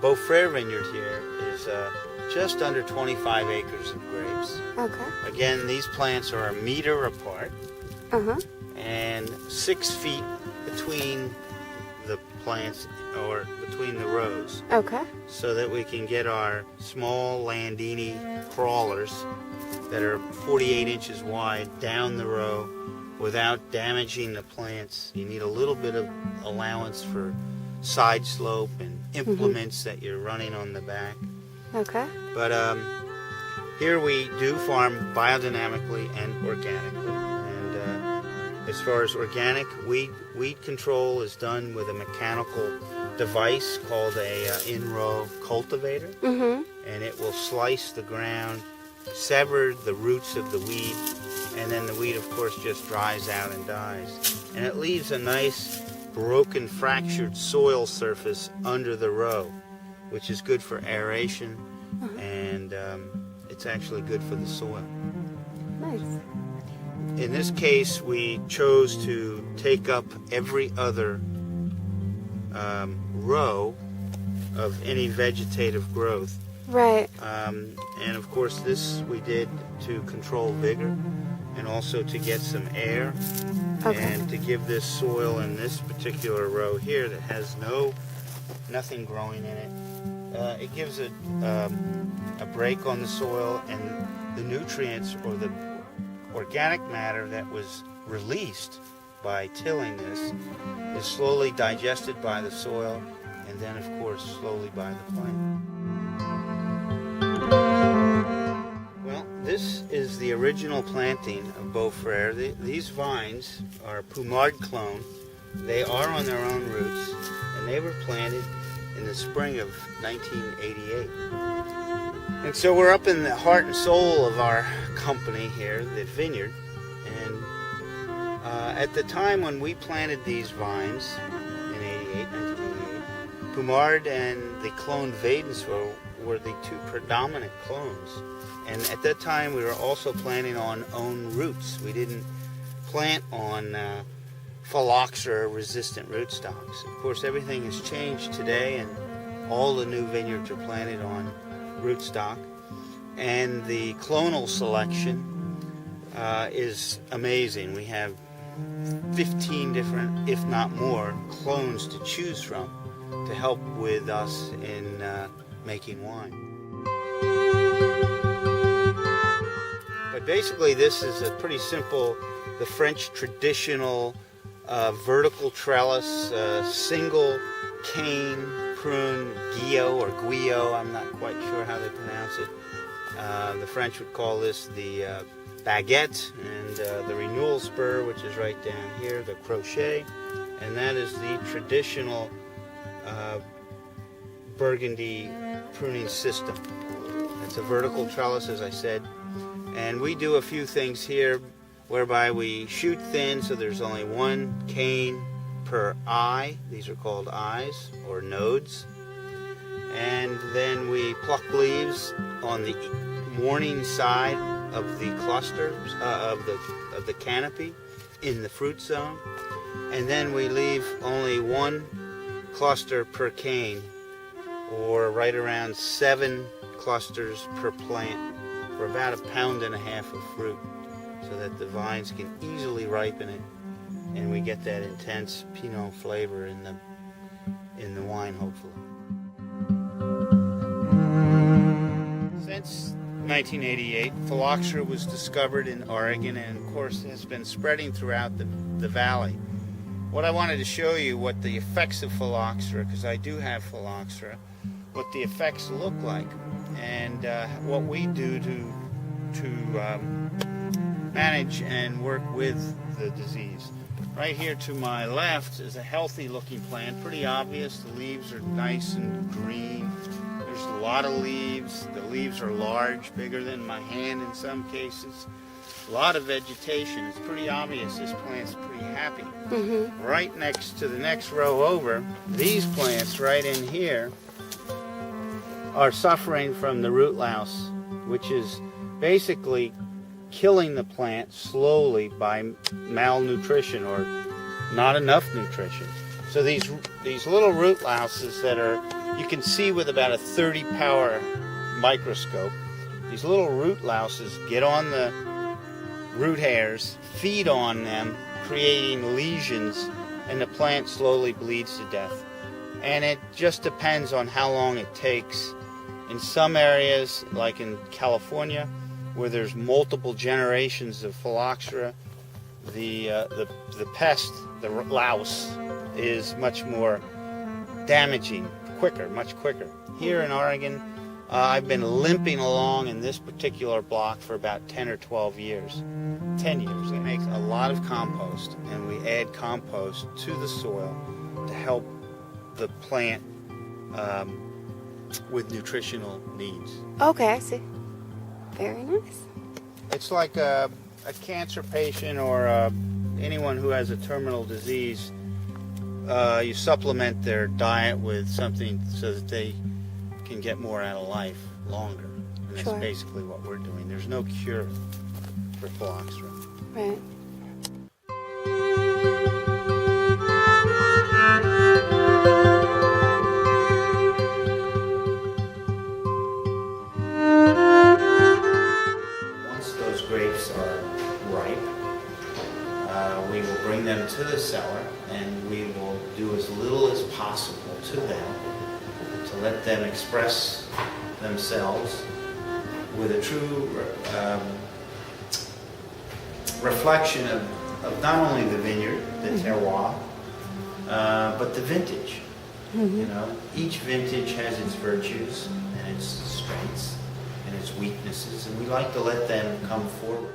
Beaux Freres vineyard here is just under 25 acres of grapes. Okay. Again, these plants are a meter apart and 6 feet between the plants or between the rows. Okay. So that we can get our small Landini crawlers that are 48 inches wide down the row without damaging the plants. You need a little bit of allowance for side slope and implements that you're running on the back. Okay. But here we do farm biodynamically and organically. And as far as organic, weed control is done with a mechanical device called a in-row cultivator. And it will slice the ground, sever the roots of the weed, and then the weed, of course, just dries out and dies. And it leaves a nice broken, fractured soil surface under the row, which is good for aeration, and it's actually good for the soil. Nice. In this case, we chose to take up every other row of any vegetative growth. Right. And of course, this we did to control vigor and also to get some air and to give this soil in this particular row here that has nothing growing in it. It gives a break on the soil, and the nutrients or the organic matter that was released by tilling this is slowly digested by the soil and then, of course, slowly by the plant. Well, this is the original planting of Beaux Freres. These vines are Pommard clone. They are on their own roots, and they were planted in the spring of 1988. And so we're up in the heart and soul of our company here, the vineyard. And at the time when we planted these vines in 1988, Pommard and the clone Wädenswil were the two predominant clones. And at that time we were also planting on own roots. We didn't plant on phylloxera resistant rootstocks. Of course, everything has changed today, and all the new vineyards are planted on rootstock. And the clonal selection is amazing. We have 15 different, if not more, clones to choose from to help with us in making wine. But basically this is a pretty simple, the French traditional vertical trellis, single cane prune Guyot or Guyot, I'm not quite sure how they pronounce it. The French would call this the baguette, and the renewal spur, which is right down here, the crochet, and that is the traditional Burgundy pruning system. It's a vertical trellis, as I said, and we do a few things here whereby we shoot thin, so there's only one cane per eye. These are called eyes or nodes. And then we pluck leaves on the morning side of the clusters of the canopy in the fruit zone, and then we leave only one cluster per cane, or right around 7 clusters per plant, for about 1.5 pounds of fruit, so that the vines can easily ripen it, and we get that intense Pinot flavor in the wine, hopefully. Since 1988, phylloxera was discovered in Oregon, and of course has been spreading throughout the valley. What I wanted to show you, what the effects of phylloxera, because I do have phylloxera, what the effects look like, and what we do to manage and work with the disease. Right here to my left is a healthy looking plant, pretty obvious. The leaves are nice and green. There's a lot of leaves. The leaves are large, bigger than my hand in some cases. A lot of vegetation. It's pretty obvious this plant's pretty happy. Right next to the next row over, these plants right in here are suffering from the root louse, which is basically killing the plant slowly by malnutrition or not enough nutrition. So these little root louses that are you can see with about a 30 power microscope, these little root louses get on the root hairs, feed on them, creating lesions, and the plant slowly bleeds to death. And it just depends on how long it takes. In some areas, like in California, where there's multiple generations of phylloxera, the pest, the louse, is much more damaging, much quicker. Here in Oregon, I've been limping along in this particular block for about 10 or 12 years. 10 years. We make a lot of compost, and we add compost to the soil to help the plant with nutritional needs. Okay, I see. Very nice. It's like a cancer patient or anyone who has a terminal disease. You supplement their diet with something so that they can get more out of life longer. And that's basically what we're doing. There's no cure for phylloxera. Right. Once those grapes are ripe, we will bring them to the cellar, and we will do as little as possible to them to let them express themselves with a true reflection of not only the vineyard, the terroir, but the vintage. You know, each vintage has its virtues and its strengths and its weaknesses, and we like to let them come forward.